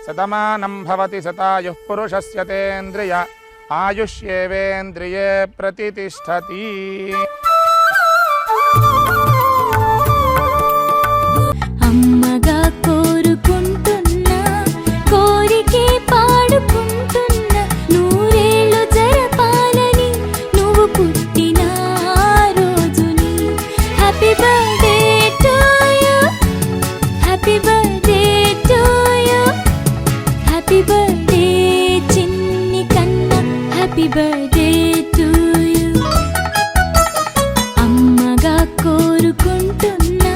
శతమానం భవతి శతాయుః పురుషస్య తేంద్రియ ఆయుష్యేవేంద్రియే ప్రతిష్టతి. అమ్మగా కోరుకుంటున్నా కోరికే పాడుకుంటున్నా నూరేళ్ళు జరపాలని నువ్వు పుట్టిన రోజుని. Happy birthday to you, happy birthday to you, happy birthday చిన్ని కన్నా, హ్యాపీ బర్త్డే టు యు. అమ్మగా కోరుకుంటున్నా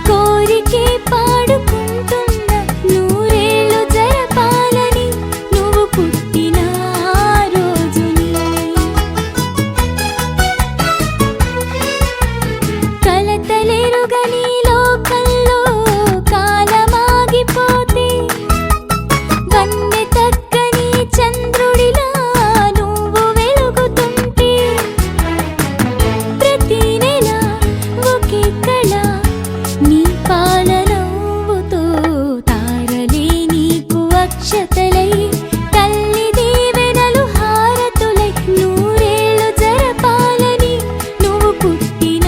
కోరికే పాడుకుంటున్నా నూరేళ్ళు జరపాలని నువ్వు పుట్టిన రోజుని. కలతలెరుగని లోకంలో కాలమాగిపోతే వన్నె తగ్గని చంద్రుడిలా నువ్వు వెలుగుతుంటే ప్రతి నెల ఒకే కళ నీ పాలనవ్వుతో తారలే నీకు అక్షతలై తల్లి దీవెనలు హారతులై నూరేళ్ళు జరపాలని నువ్వు పుట్టిన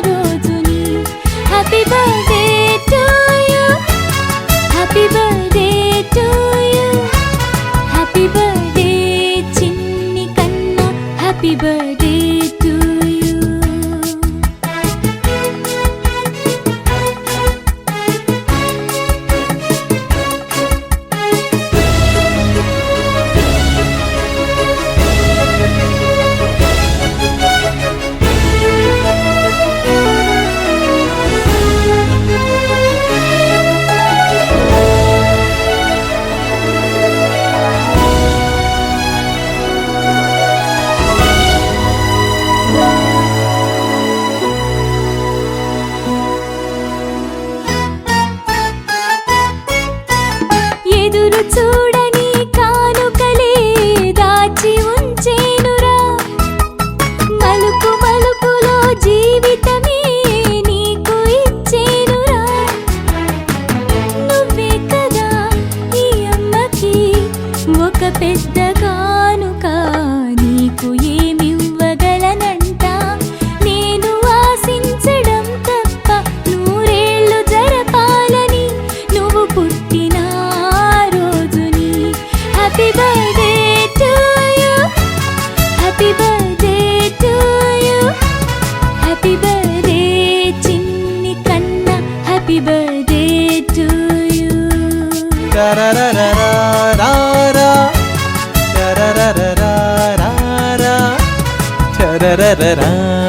రోజుని. Happy birthday to you, happy birthday to you, happy birthday చిన్ని కన్నా, హ్యాపీ బర్త్డే టు యు. ఎదురు చూడని కానుకలే దాచి ఉంచేనురా, మలుపు మలుపులో జీవితమే నీకు ఇచ్చేనురా. నువ్వే కదా ఈ అమ్మకి ఒక పెద్ద కానుక, నీకు ఏమివ్వగలనంట నేను ఆశించడం తప్ప నూరేళ్ళు జరపాలని నువ్వు పుట్టిన రోజుని. Happy birthday to you, happy birthday to you, happy birthday చిన్ని కన్నా, happy birthday to you. Da